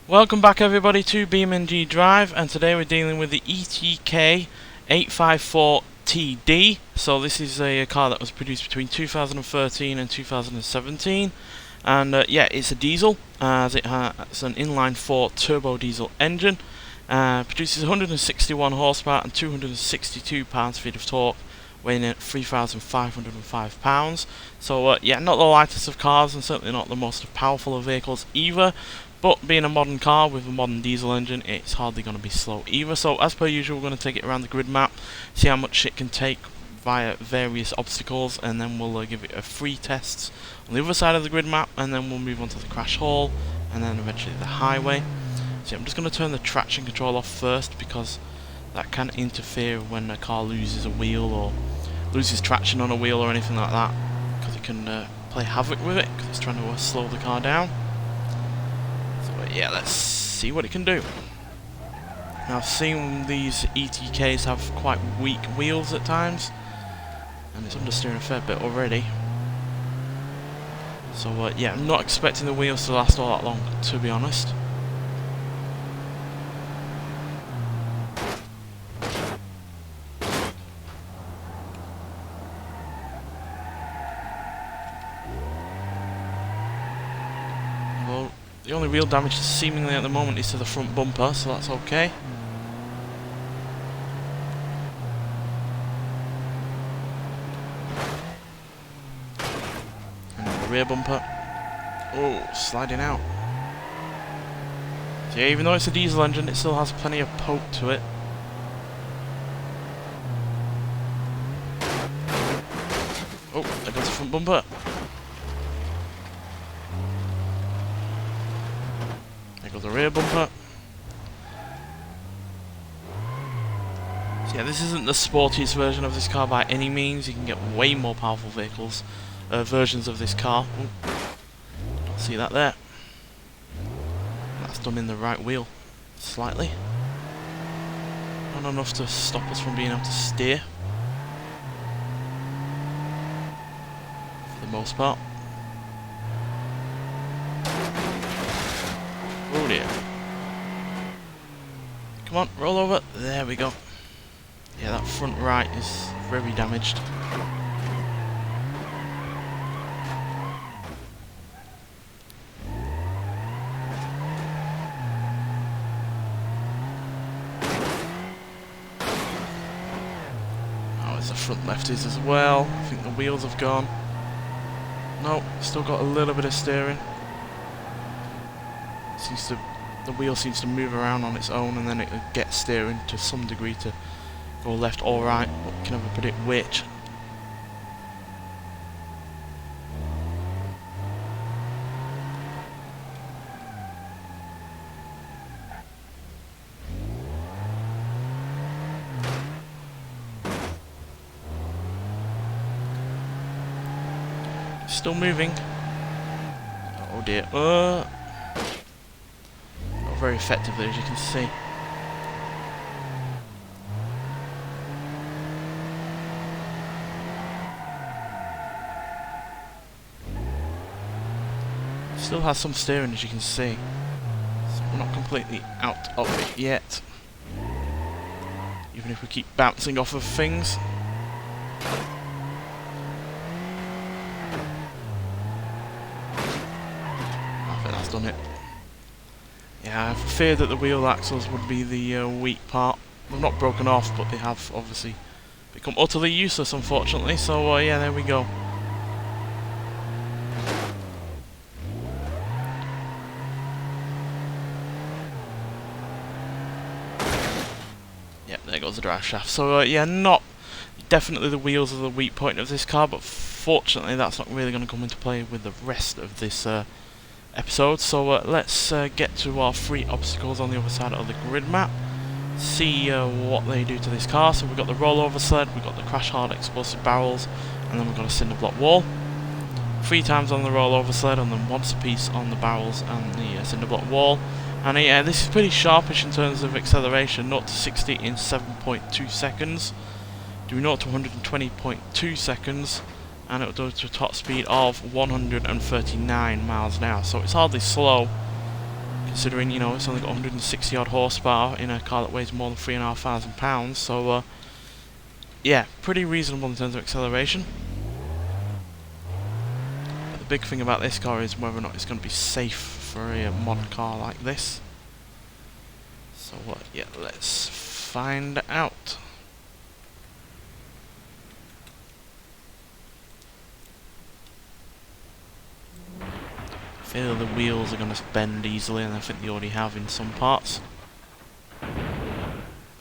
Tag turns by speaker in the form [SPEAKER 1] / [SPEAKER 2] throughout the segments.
[SPEAKER 1] Welcome back everybody to BeamNG.drive, and today we're dealing with the ETK 854TD. So this is a car that was produced between 2013 and 2017, and yeah, it's a diesel, as it's an inline 4 turbo diesel engine. Produces 161 horsepower and 262 pounds-feet of torque, weighing in at 3,505 pounds. So yeah, not the lightest of cars and certainly not the most powerful of vehicles either. But being a modern car with a modern diesel engine, it's hardly going to be slow either. So as per usual, we're going to take it around the grid map, see how much it can take via various obstacles, and then we'll give it a free tests on the other side of the grid map, and then we'll move on to the crash hall, and then eventually the highway. So I'm just going to turn the traction control off first, because that can interfere when a car loses a wheel or loses traction on a wheel or anything like that, because it can play havoc with it, because it's trying to slow the car down. Yeah, let's see what it can do. Now, I've seen these ETKs have quite weak wheels at times, and it's understeering a fair bit already. So yeah, I'm not expecting the wheels to last all that long, to be honest. The only real damage seemingly at the moment is to the front bumper, so that's okay. And then the rear bumper. Oh, sliding out. So yeah, even though it's a diesel engine, it still has plenty of poke to it. Oh, there goes the front bumper. There goes the rear bumper. So yeah, this isn't the sportiest version of this car by any means. You can get way more powerful vehicles, versions of this car. Ooh. See that there? That's done in the right wheel, slightly. Not enough to stop us from being able to steer, for the most part. Oh dear. Come on, roll over. There we go. Yeah, that front right is very damaged. Oh, there's the front left is as well. I think the wheels have gone. No, still got a little bit of steering. The wheel seems to move around on its own, and then it gets steering to some degree to go left or right, but you can never predict which. Still moving. Oh dear. Very effectively, as you can see. Still has some steering, as you can see. So we're not completely out of it yet, even if we keep bouncing off of things. I think that's done it. Yeah, I fear that the wheel axles would be the weak part. They've not broken off, but they have obviously become utterly useless, unfortunately. So yeah, there we go. Yep, there goes the drive shaft. So yeah, not definitely the wheels are the weak point of this car, but fortunately that's not really going to come into play with the rest of this episode. So let's get to our 3 obstacles on the other side of the grid map, see what they do to this car. So we've got the rollover sled, we've got the crash hard explosive barrels, and then we've got a cinder block wall. 3 times on the rollover sled, and then once a piece on the barrels and the cinder block wall. And yeah, this is pretty sharpish in terms of acceleration. 0 to 60 in 7.2 seconds, do 0 to 120.2 seconds, and it'll go to a top speed of 139 miles an hour. So it's hardly slow considering, you know, it's only got 160 odd horsepower in a car that weighs more than 3,500 pounds. So yeah, pretty reasonable in terms of acceleration. But the big thing about this car is whether or not it's going to be safe for a modern car like this. So yeah, let's find out. I feel the wheels are going to bend easily, and I think they already have in some parts. I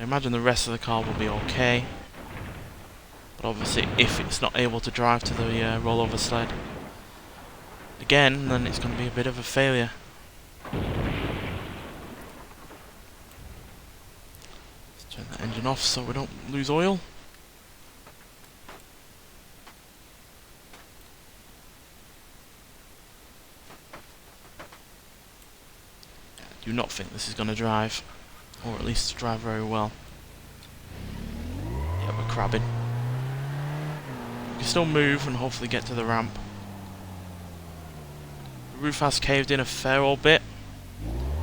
[SPEAKER 1] imagine the rest of the car will be okay. But obviously, if it's not able to drive to the rollover sled again, then it's going to be a bit of a failure. Let's turn the engine off so we don't lose oil. I do not think this is going to drive, or at least drive very well. Yeah, we're crabbing. We can still move and hopefully get to the ramp. The roof has caved in a fair old bit,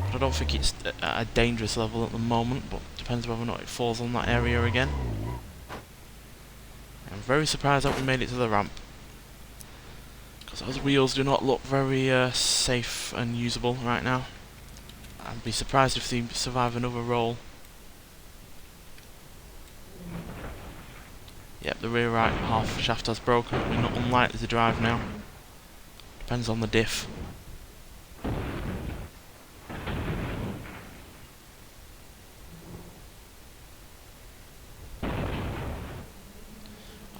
[SPEAKER 1] but I don't think it's at a dangerous level at the moment, but depends whether or not it falls on that area again. I'm very surprised that we made it to the ramp, because those wheels do not look very safe and usable right now. I'd be surprised if they survive another roll. Yep, the rear right half shaft has broken. We're not unlikely to drive now. Depends on the diff. I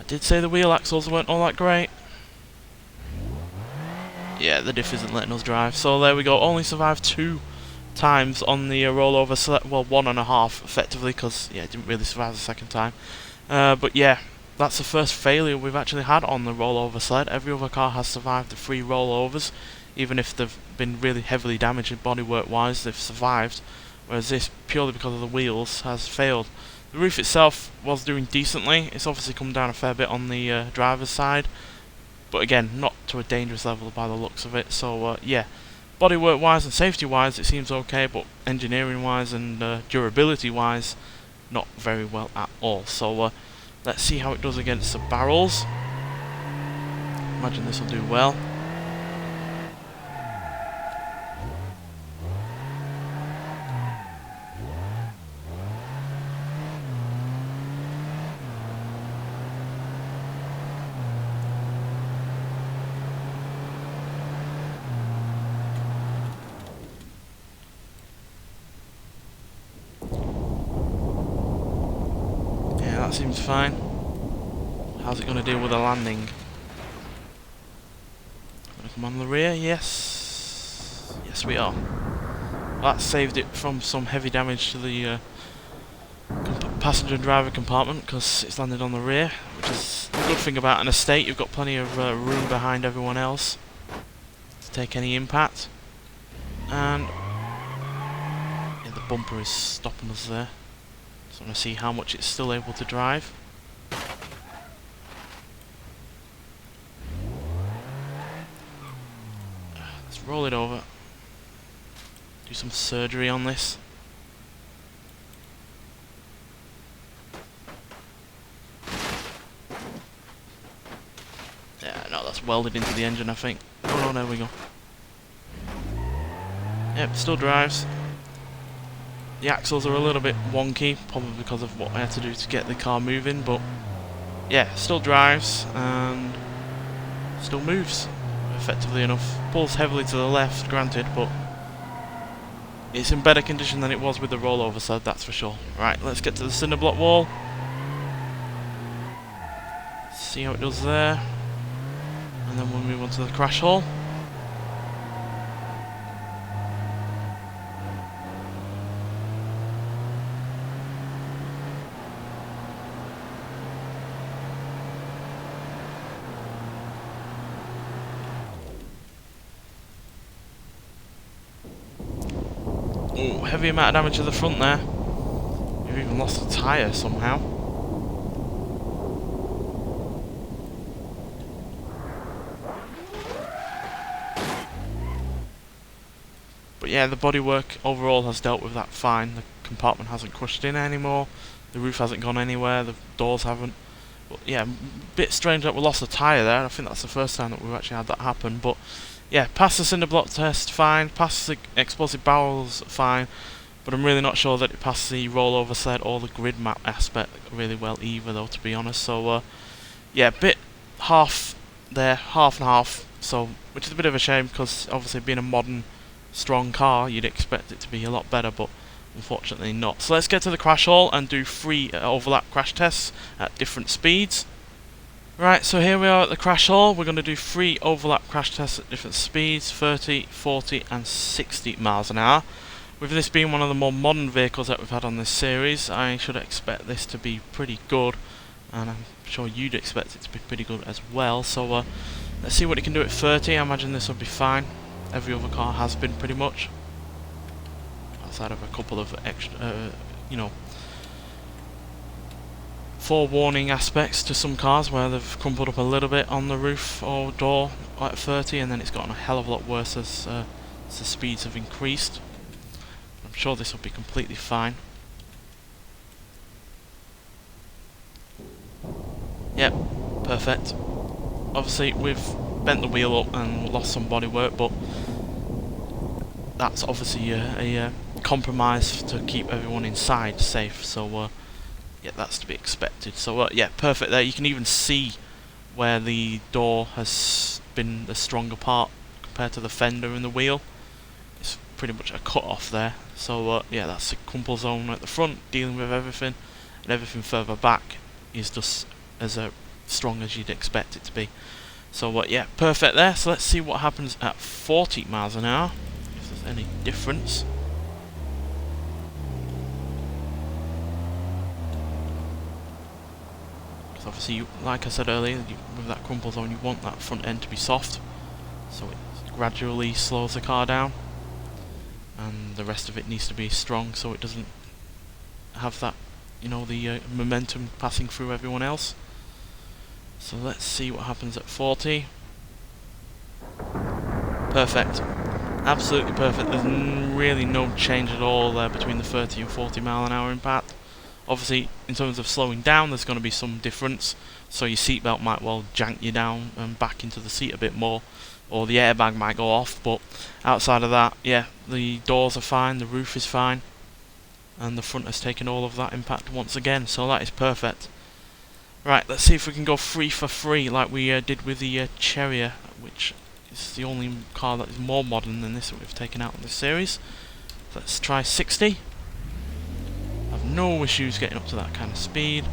[SPEAKER 1] did say the wheel axles weren't all that great. Yeah, the diff isn't letting us drive. So there we go. Only survived 2 times on the rollover sled. Well, 1.5 effectively, because yeah, it didn't really survive the second time. But yeah, that's the first failure we've actually had on the rollover sled. Every other car has survived the 3 rollovers, even if they've been really heavily damaged bodywork wise, they've survived. Whereas this, purely because of the wheels, has failed. The roof itself was doing decently. It's obviously come down a fair bit on the driver's side, but again, not to a dangerous level by the looks of it. So yeah, bodywork wise and safety wise it seems okay, but engineering wise and durability wise not very well at all. So let's see how it does against the barrels. Imagine this will do well. That seems fine. How's it going to deal with a landing? Gonna come on the rear? Yes. Yes, we are. That saved it from some heavy damage to the passenger and driver compartment, because it's landed on the rear, which is a good thing about an estate. You've got plenty of room behind everyone else to take any impact. And yeah, the bumper is stopping us there. So I'm going to see how much it's still able to drive. Let's roll it over. Do some surgery on this. Yeah, no, that's welded into the engine, I think. Oh no, there we go. Yep, still drives. The axles are a little bit wonky, probably because of what I had to do to get the car moving, but yeah, still drives and still moves effectively enough. Pulls heavily to the left, granted, but it's in better condition than it was with the rollover sled, that's for sure. Right, let's get to the cinder block wall. See how it does there. And then we'll move on to the crash hole. Oh, heavy amount of damage to the front there. We've even lost a tyre somehow. But But yeah, the bodywork overall has dealt with that fine. The compartment hasn't crushed in anymore. The roof hasn't gone anywhere. The doors haven't. But yeah, bit strange that we lost a tyre there. I think that's the first time that we've actually had that happen. But yeah, passed the cinder block test, fine. Passed the explosive barrels, fine. But I'm really not sure that it passed the rollover sled or the grid map aspect really well either, though, to be honest. So yeah, bit half there, half and half. So, which is a bit of a shame because obviously being a modern, strong car, you'd expect it to be a lot better, but unfortunately not. So let's get to the crash hall and do 3 overlap crash tests at different speeds. Right, so here we are at the crash hall. We're going to do 3 overlap crash tests at different speeds, 30, 40 and 60 miles an hour. With this being one of the more modern vehicles that we've had on this series, I should expect this to be pretty good, and I'm sure you'd expect it to be pretty good as well. So let's see what it can do at 30. I imagine this will be fine. Every other car has been pretty much, outside of a couple of extra, forewarning aspects to some cars where they've crumpled up a little bit on the roof or door at 30, and then it's gotten a hell of a lot worse as the speeds have increased. I'm sure this will be completely fine. Yep, perfect. Obviously we've bent the wheel up and lost some bodywork, but that's obviously a compromise to keep everyone inside safe, so yeah, that's to be expected. So yeah, perfect there. You can even see where the door has been the stronger part compared to the fender and the wheel. It's pretty much a cut off there. So yeah, that's a crumple zone at the front, dealing with everything, and everything further back is just as strong as you'd expect it to be. So yeah, perfect there. So let's see what happens at 40 miles an hour, if there's any difference. Because obviously, like I said earlier, with that crumple zone, you want that front end to be soft, so it gradually slows the car down, and the rest of it needs to be strong so it doesn't have that, the momentum passing through everyone else. So let's see what happens at 40. Perfect. Absolutely perfect. There's really no change at all there between the 30 and 40 mile an hour impact. Obviously, in terms of slowing down, there's going to be some difference. So your seatbelt might well jank you down and back into the seat a bit more, or the airbag might go off. But outside of that, yeah, the doors are fine, the roof is fine, and the front has taken all of that impact once again. So that is perfect. Right, let's see if we can go 3 for 3 like we did with the Cherrier, which is the only car that is more modern than this that we've taken out in this series. Let's try 60. I've no issues getting up to that kind of speed.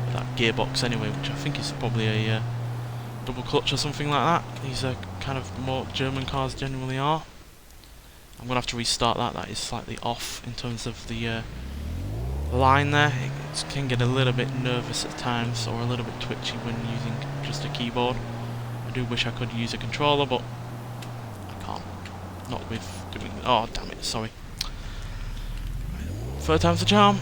[SPEAKER 1] With that gearbox anyway, which I think is probably a double clutch or something like that. These are kind of more German cars generally are. I'm going to have to restart that. That is slightly off in terms of the line there. It can get a little bit nervous at times, or a little bit twitchy when using just a keyboard. I do wish I could use a controller, but I can't. Not with doing... Oh, damn it, sorry. Third time's the charm.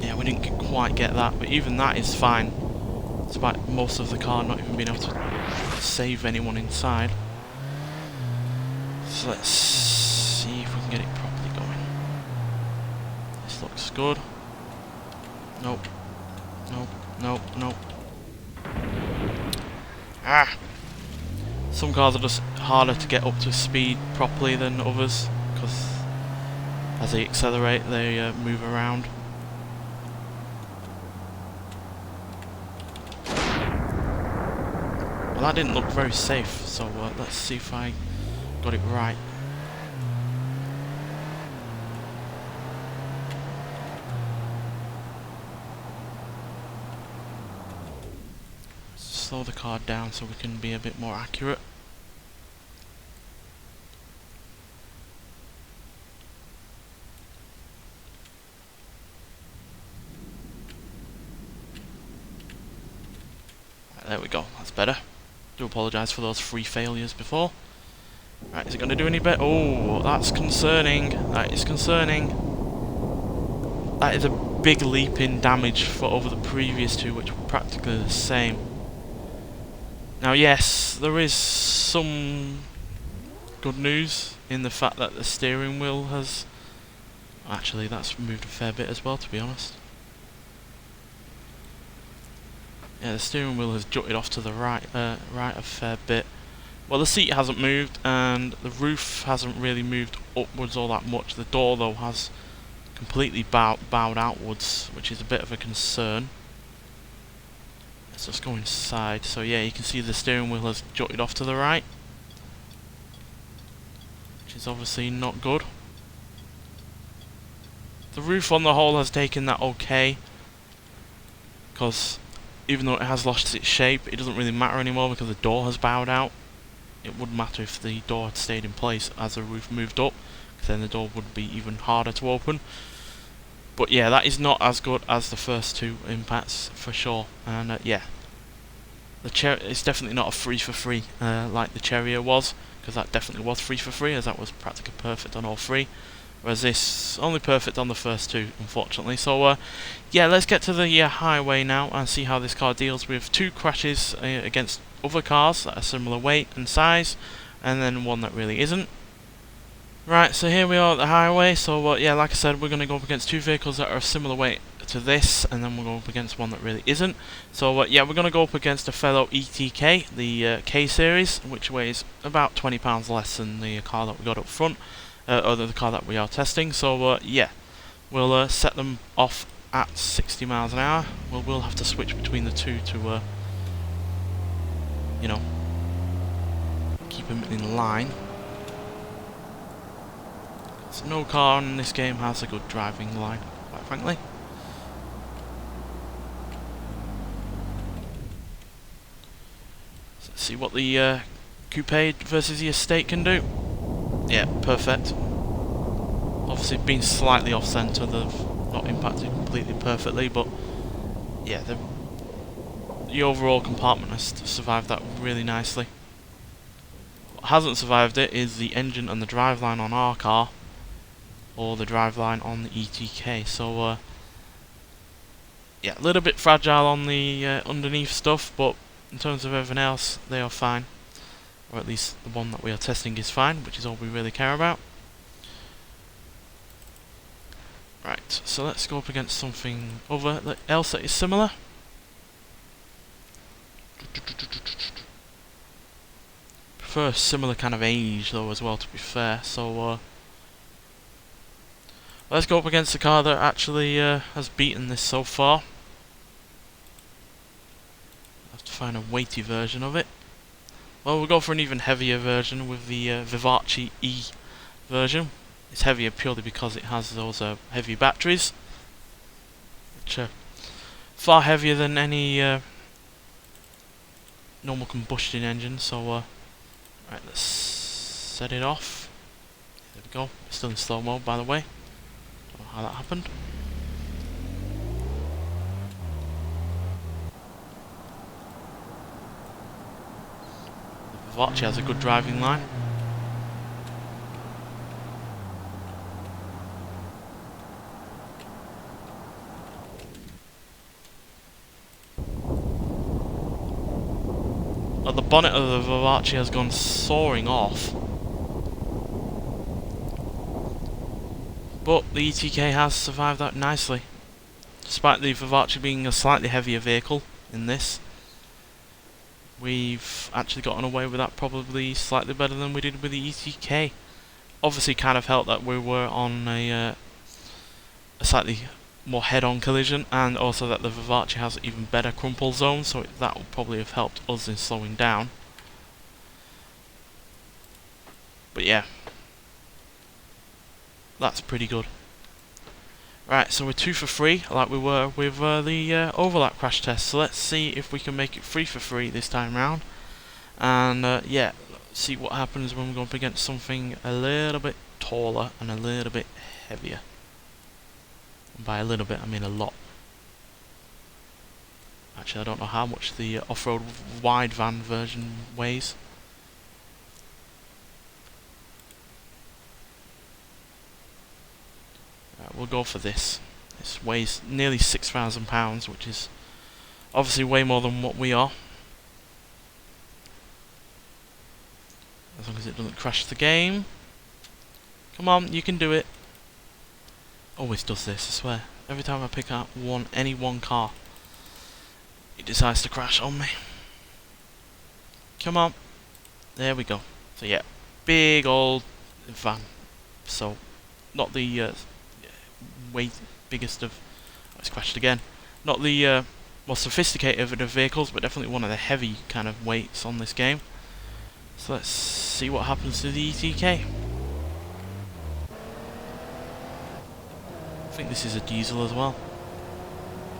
[SPEAKER 1] Yeah, we didn't quite get that, but even that is fine, despite most of the car not even being able to save anyone inside. So let's see if we can get it properly going. This looks good. Nope. Nope. Nope. Nope. Ah! Some cars are just harder to get up to speed properly than others, because as they accelerate they move around. Well, that didn't look very safe, so let's see if I got it right. Slow the car down so we can be a bit more accurate. Right, there we go, that's better. Do apologise for those 3 failures before. Right, is it going to do any better? Oh, that's concerning. That is concerning. That is a big leap in damage for over the previous two, which were practically the same. Now, yes, there is some good news in the fact that the steering wheel has... Actually, that's moved a fair bit as well, to be honest. Yeah, the steering wheel has jutted off to the right a fair bit. Well, the seat hasn't moved, and the roof hasn't really moved upwards all that much. The door, though, has completely bowed outwards, which is a bit of a concern. Let's just go inside. So yeah, you can see the steering wheel has jutted off to the right, which is obviously not good. The roof on the whole has taken that okay, because even though it has lost its shape, it doesn't really matter anymore because the door has bowed out. It would matter if the door had stayed in place as the roof moved up, because then the door would be even harder to open. But yeah, that is not as good as the first two impacts for sure. And yeah, it's definitely not a free for free like the Cherrier was, because that definitely was free for free, as that was practically perfect on all three. Whereas this only perfect on the first two, unfortunately. So yeah, let's get to the highway now and see how this car deals with two crashes against other cars that are similar weight and size, and then one that really isn't. Right, so here we are at the highway. So yeah, like I said, we're going to go up against two vehicles that are similar weight to this, and then we'll go up against one that really isn't. So yeah, we're going to go up against a fellow ETK, the K series, which weighs about £20 less than the car that we got up front, or the car that we are testing. So yeah, we'll set them off at 60 miles an hour. We'll have to switch between the two to, you know, keep them in line. So no car in this game has a good driving line, quite frankly. So let's see what the coupe versus the estate can do. Yeah, perfect. Obviously being slightly off centre, they've not impacted completely perfectly, but yeah, the overall compartment has survived that really nicely. What hasn't survived it is the engine and the driveline on our car, or the driveline on the ETK. So yeah, a little bit fragile on the underneath stuff, but in terms of everything else, they are fine. Or at least the one that we are testing is fine, which is all we really care about. Right, so let's go up against something else that is similar. Prefer a similar kind of age though as well, to be fair. So let's go up against the car that actually has beaten this so far. Have to find a weighty version of it. Well, we'll go for an even heavier version with the Vivace E version. It's heavier purely because it has those heavy batteries, which are far heavier than any normal combustion engine. So right, let's set it off. There we go. It's still in slow mode, by the way. Don't know how that happened. The Vivace has a good driving line. The bonnet of the Vivace has gone soaring off, but the ETK has survived that nicely, despite the Vivace being a slightly heavier vehicle in this. We've actually gotten away with that probably slightly better than we did with the ETK. Obviously kind of helped that we were on a slightly more head-on collision, and also that the Vivace has even better crumple zone, so that will probably have helped us in slowing down. But yeah, that's pretty good. Right, so we're 2 for 3 like we were with the overlap crash test, so let's see if we can make it 3 for 3 this time round. And yeah, see what happens when we go up against something a little bit taller and a little bit heavier. And by a little bit, I mean a lot. Actually, I don't know how much the off-road wide van version weighs. We'll go for this. This weighs nearly £6,000, which is obviously way more than what we are. As long as it doesn't crash the game. Come on, you can do it. Always does this, I swear. Every time I pick up any one car, it decides to crash on me. Come on. There we go. So yeah, big old van. So, not the biggest of... It's crashed again. Not the more sophisticated of the vehicles, but definitely one of the heavy kind of weights on this game. So let's see what happens to the ETK. I think this is a diesel as well.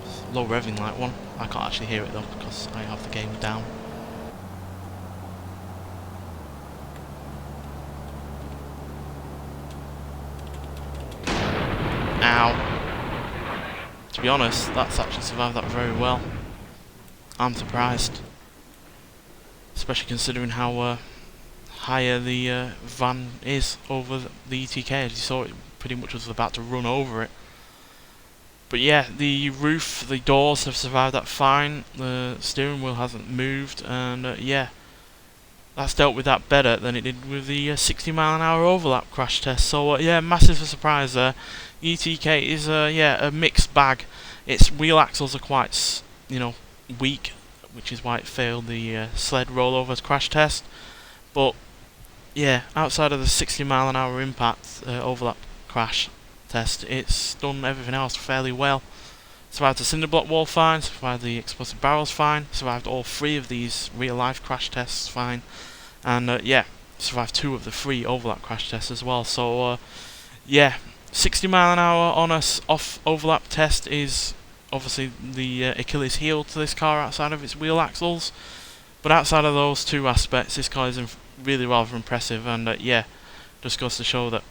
[SPEAKER 1] It's low revving like one. I can't actually hear it though because I have the game down. Ow. To be honest, that's actually survived that very well. I'm surprised. Especially considering how higher the van is over the ETK. As you saw, it pretty much was about to run over it. But yeah, the roof, the doors have survived that fine. The steering wheel hasn't moved, and yeah, that's dealt with that better than it did with the 60-mile-an-hour overlap crash test. So yeah, massive surprise there. ETK is yeah, a mixed bag. Its wheel axles are quite, weak, which is why it failed the sled rollover crash test. But yeah, outside of the 60-mile-an-hour impact overlap crash test, it's done everything else fairly well. Survived the cinder block wall fine, survived the explosive barrels fine, survived all 3 of these real-life crash tests fine, and yeah, survived 2 of the 3 overlap crash tests as well. So yeah, 60-mile-an-hour on a off overlap test is obviously the Achilles heel to this car outside of its wheel axles. But outside of those 2 aspects, this car is really rather impressive, and yeah, just goes to show that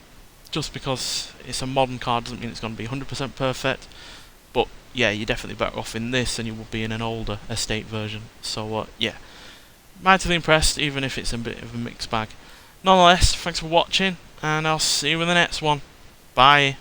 [SPEAKER 1] just because it's a modern car doesn't mean it's going to be 100% perfect. But yeah, you're definitely better off in this than you would be in an older estate version. So yeah, mightily impressed, even if it's a bit of a mixed bag. Nonetheless, thanks for watching, and I'll see you in the next one. Bye.